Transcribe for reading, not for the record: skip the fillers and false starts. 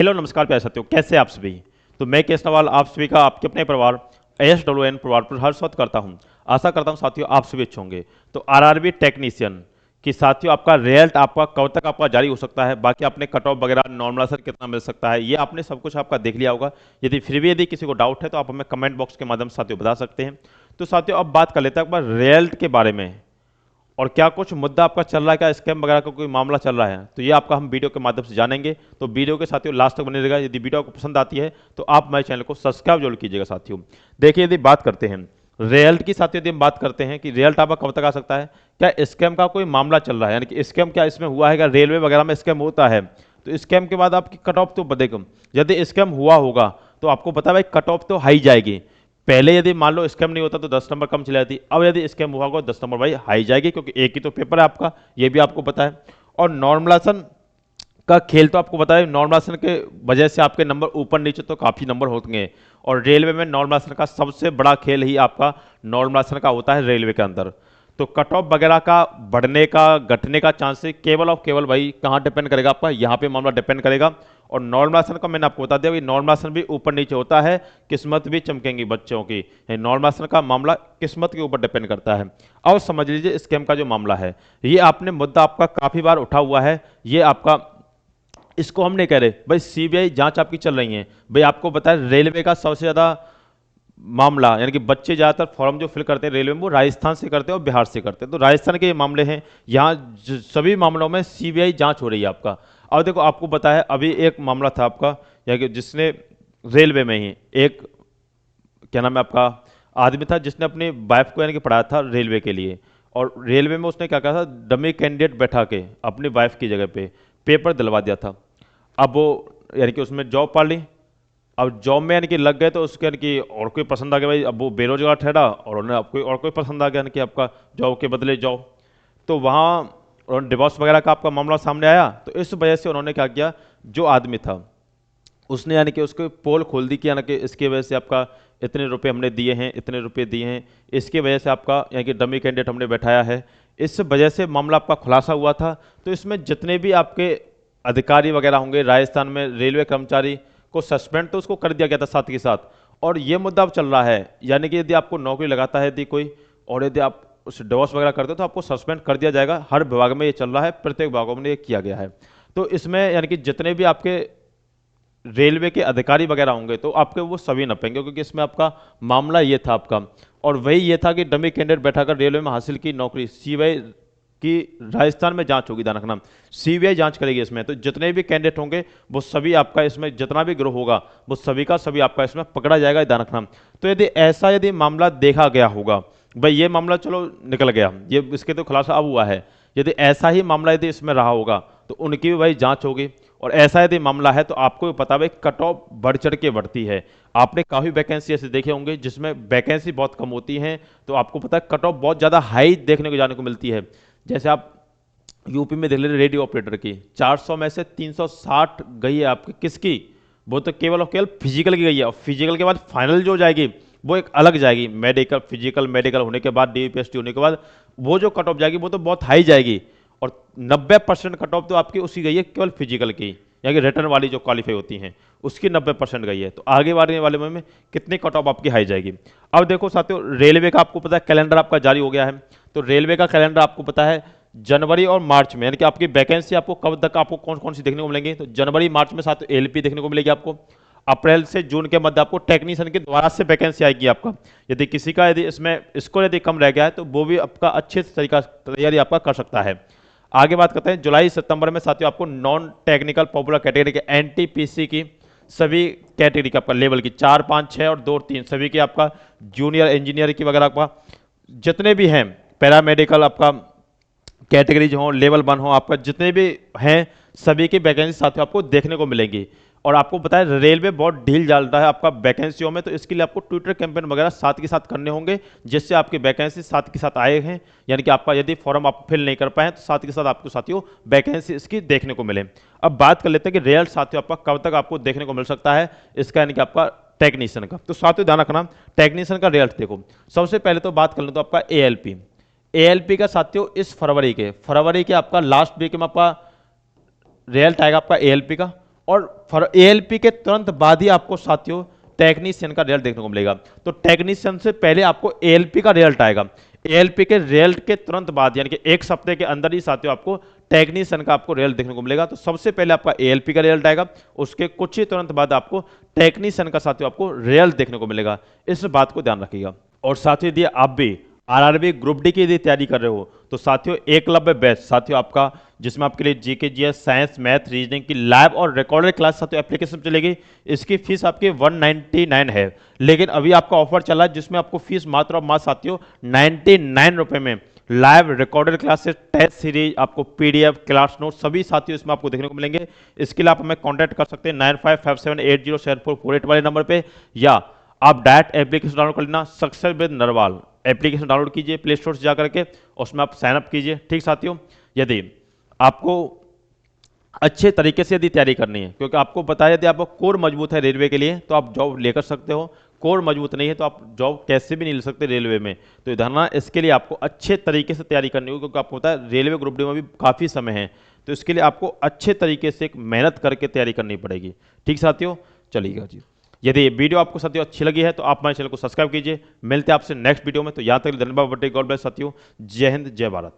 Hello नमस्कार प्यारे साथियों, कैसे आप सभी। तो मैं केस नवाल आप सभी का आपके अपने परिवार ASWN परिवार पर हर स्वागत करता हूं। आशा करता हूं साथियों आप सभी अच्छे होंगे। तो आरआरबी टेक्नीशियन की साथियों आपका रिजल्ट आपका कब तक आपका जारी हो सकता है, बाकी आपने कट ऑफ वगैरह नॉर्मलाइजेशन कितना मिल सकता है, ये आपने सब कुछ आपका देख लिया होगा। यदि फिर भी यदि किसी को डाउट है तो आप हमें कमेंट बॉक्स के माध्यम से साथियों बता सकते हैं। तो साथियों अब बात कर लेते हैं एक बार रिजल्ट के बारे में, और क्या कुछ मुद्दा आपका चल रहा है, क्या स्कैम वगैरह का कोई मामला चल रहा है, तो ये आपका हम वीडियो के माध्यम से जानेंगे। तो वीडियो के साथियों लास्ट तक बने रहेगा। यदि वीडियो आपको पसंद आती है तो आप हमारे चैनल को सब्सक्राइब जरूर कीजिएगा साथियों। देखिए यदि बात करते हैं रिजल्ट की साथियों, यदि हम बात करते हैं कि रिजल्ट आपका कब तक आ सकता है, क्या स्कैम का कोई मामला चल रहा है, यानी कि स्कैम क्या इसमें हुआ है, क्या रेलवे वगैरह में स्कैम होता है, तो स्कैम के बाद आपकी कट ऑफ तो बढ़ेगा। यदि स्कैम हुआ होगा तो आपको पता है भाई कट ऑफ तो हाई जाएगी। पहले यदि मान लो स्कैम नहीं होता तो 10 नंबर कम चली जाती, अब यदि स्कैम हुआ होगा 10 नंबर भाई हाई जाएगी, क्योंकि एक ही तो पेपर है आपका, ये भी आपको पता है। और नॉर्मलाइजेशन का खेल तो आपको पता है, नॉर्मलाइजेशन के वजह से आपके नंबर ऊपर नीचे तो काफी नंबर होंगे। और रेलवे में नॉर्मलाइजेशन का सबसे बड़ा खेल ही आपका नॉर्मलाइजेशन का होता है रेलवे के अंदर। तो कट ऑफ वगैरह का बढ़ने का घटने का चांस केवल और केवल भाई कहाँ डिपेंड करेगा, आपका यहाँ पे मामला डिपेंड करेगा। और नॉर्मलाइजेशन का मैंने आपको बता दिया कि नॉर्मलाइजेशन भी ऊपर नीचे होता है, किस्मत भी चमकेंगी बच्चों की। नॉर्मलाइजेशन का मामला किस्मत के ऊपर डिपेंड करता है। और समझ लीजिए स्कैम का जो मामला है, ये आपने मुद्दा आपका काफी बार उठा हुआ है। ये आपका, इसको हम नहीं कह रहे भाई, सीबीआई जांच आपकी चल रही है। भाई आपको पता है रेलवे का सबसे ज्यादा मामला, यानी कि बच्चे ज़्यादातर फॉर्म जो फिल करते हैं रेलवे में वो राजस्थान से करते हैं और बिहार से करते हैं। तो राजस्थान के ये मामले हैं, यहाँ सभी मामलों में सीबीआई जांच हो रही है आपका। अब देखो आपको पता है अभी एक मामला था आपका, यानी कि जिसने रेलवे में ही एक, क्या नाम है आपका, आदमी था जिसने अपनी वाइफ को यानी कि पढ़ाया था रेलवे के लिए। और रेलवे में उसने क्या कहा था, डमी कैंडिडेट बैठा के अपनी वाइफ की जगह पे पेपर दिलवा दिया था। अब वो यानी कि उसमें जॉब पा ली। अब जॉब में यानी कि लग गए तो उसके यानी कि और कोई पसंद आ गया भाई, अब वो बेरोजगार ठहरा और उन्हें अब कोई और कोई पसंद आ गया, यानी कि आपका जॉब के बदले जॉब। तो वहाँ डिवोर्स वगैरह का आपका मामला सामने आया। तो इस वजह से उन्होंने क्या किया, जो आदमी था उसने यानी कि उसके पोल खोल दी कि यानी कि इसकी वजह से आपका इतने रुपए हमने दिए हैं, इतने रुपए दिए हैं, इसकी वजह से आपका यानी कि डमी कैंडिडेट हमने बैठाया है। इस वजह से मामला आपका खुलासा हुआ था। तो इसमें जितने भी आपके अधिकारी वगैरह होंगे राजस्थान में, रेलवे कर्मचारी को सस्पेंड तो उसको कर दिया गया था साथ के साथ। और ये मुद्दा अब चल रहा है, यानी कि यदि आपको नौकरी लगाता है यदि कोई, और यदि आप उस डिवोर्स वगैरह करते हो तो आपको सस्पेंड कर दिया जाएगा। हर विभाग में ये चल रहा है, प्रत्येक विभागों में ये किया गया है। तो इसमें यानी कि जितने भी आपके रेलवे के अधिकारी वगैरह होंगे तो आपके वो सभी नपेंगे, क्योंकि इसमें आपका मामला ये था आपका। और वही ये था कि डमी कैंडिडेट बैठाकर रेलवे में हासिल की नौकरी, सीबीआई की राजस्थान में जांच होगी, ध्यान रखना सीबीआई जांच करेगी इसमें। तो जितने भी कैंडिडेट होंगे वो सभी आपका इसमें, जितना भी गिरोह होगा वो सभी का सभी आपका इसमें पकड़ा जाएगा, ध्यान रखना। तो यदि ऐसा यदि मामला देखा गया होगा, भाई ये मामला चलो निकल गया, ये इसके तो खुलासा अब हुआ है। यदि ऐसा ही मामला यदि इसमें रहा होगा तो उनकी भी भाई जांच होगी। और ऐसा यदि मामला है तो आपको भी पता है कट ऑफ बढ़ चढ़ के बढ़ती है। आपने काफी वैकेंसी ऐसे देखे होंगे जिसमें वैकेंसी बहुत कम होती है, तो आपको पता है कट ऑफ बहुत ज्यादा हाई देखने को जाने को मिलती है। जैसे आप यूपी में देख लीजिए रेडियो ऑपरेटर की 400 में से 360 गई है आपकी, किसकी, वो तो केवल और केवल फिजिकल की गई है। और फिजिकल के बाद फाइनल जो जाएगी वो एक अलग जाएगी, मेडिकल, फिजिकल मेडिकल होने के बाद, डीपीएसटी होने के बाद वो जो कट ऑफ जाएगी वो तो बहुत हाई जाएगी। और 90% कट ऑफ तो आपकी उसी गई है केवल फिजिकल की, यानी कि रिटर्न वाली जो क्वालिफाई होती हैं उसकी 90% गई है। तो आगे बढ़ने वाले में कितनी कट ऑफ आपकी हाई जाएगी। अब देखो साथियों रेलवे का आपको पता है कैलेंडर आपका जारी हो गया है। तो रेलवे का कैलेंडर आपको पता है जनवरी और मार्च में, यानी कि आपकी वैकेंसी आपको कब तक आपको कौन कौन सी देखने को मिलेंगी। तो जनवरी मार्च में साथियों एलपी देखने को मिलेगी आपको। अप्रैल से जून के मध्य आपको टेक्नीशियन के द्वारा से वैकेंसी आएगी आपका। यदि किसी का यदि इसमें स्कोर यदि कम रह गया है तो वो भी आपका अच्छे तरीका तैयारी आपका कर सकता है। आगे बात करते हैं जुलाई सितंबर में साथियों आपको नॉन टेक्निकल पॉपुलर कैटेगरी के एनटीपीसी की सभी कैटेगरी का आपका लेवल की 4, 5, 6 और 2, 3 सभी की आपका जूनियर इंजीनियर की वगैरह आपका जितने भी हैं, पैरामेडिकल आपका कैटेगरीज हो, लेवल 1 हो, आपका जितने भी हैं सभी की वैकेंसी साथियों आपको देखने को मिलेंगी। और आपको पता है रेलवे बहुत ढील डालता है आपका वैकेंसियों में, तो इसके लिए आपको ट्विटर कैंपेन वगैरह साथ के साथ करने होंगे जिससे आपकी वैकेंसी साथ के साथ आए हैं। यानी कि आपका यदि फॉर्म आप फिल नहीं कर पाए तो साथ के साथ आपको साथियों वैकेंसी इसकी देखने को मिले। अब बात कर लेते हैं कि रिजल्ट साथियों आपका कब तक आपको देखने को मिल सकता है इसका, यानी कि आपका टेक्नीशियन का। तो साथियों ध्यान रखना टेक्नीशियन का रिजल्ट देखो, सबसे पहले तो बात कर लें तो आपका एएलपी। एएलपी का साथियों इस फरवरी के आपका लास्ट वीक में आपका रिजल्ट आएगा आपका एएलपी का। और एएलपी के तुरंत बाद ही आपको साथियों टेक्नीशियन का रिजल्ट देखने को मिलेगा। तो टेक्नीशियन से पहले आपको एएलपी का रिजल्ट आएगा। एएलपी के रिजल्ट के तुरंत बाद यानी कि एक सप्ताह के अंदर ही साथियों आपको टेक्नीशियन का आपको रिजल्ट देखने को मिलेगा। तो सबसे पहले आपका एएलपी का रिजल्ट आएगा, उसके कुछ ही तुरंत बाद आपको टेक्नीशियन का साथियों आपको रिजल्ट देखने को मिलेगा। इस बात को ध्यान रखिएगा। और साथियों यदि आप भी आरआरबी ग्रुप डी की यदि तैयारी कर रहे हो तो साथियों एकलव्य बैच साथियों आपका, जिसमें आपके लिए GK GS science math reasoning की लाइव और रिकॉर्डेड क्लास साथियों एप्लीकेशन चलेगी। इसकी फीस आपकी 199 है, लेकिन अभी आपका ऑफर चला है जिसमें आपको फीस मात्र और मात्र साथियों 99 रुपए में live recorded classes, test series, आपको पीडीएफ, क्लास नोट सभी साथियों इसमें आपको देखने को मिलेंगे। इसके लिए आप हमें कॉन्टैक्ट कर सकते हैं 9557807448 वाले नंबर पे, या आप डायरेक्ट एप्लीकेशन डाउनलोड कर लेना success with Narwal. Application download कीजिए प्ले स्टोर से जाकर के, उसमें आप साइन अप कीजिए। ठीक साथियों, यदि आपको अच्छे तरीके से यदि तैयारी करनी है, क्योंकि आपको पता है यदि आपका कोर मजबूत है रेलवे के लिए तो आप जॉब लेकर सकते हो, कोर मजबूत नहीं है तो आप जॉब कैसे भी नहीं ले सकते रेलवे में। तो धरना इसके लिए आपको अच्छे तरीके से तैयारी करनी होगी, क्योंकि आपको पता है रेलवे ग्रुप डी में भी काफ़ी समय है। तो इसके लिए आपको अच्छे तरीके से एक मेहनत करके तैयारी करनी पड़ेगी। ठीक साथियों, चलिएगा जी। यदि वीडियो आपको साथियों अच्छी लगी है तो आप हमारे चैनल को सब्सक्राइब कीजिए। मिलते हैं आपसे नेक्स्ट वीडियो में। तो यहाँ तक धन्यवाद, गॉड ब्लेस साथियों। जय हिंद, जय भारत।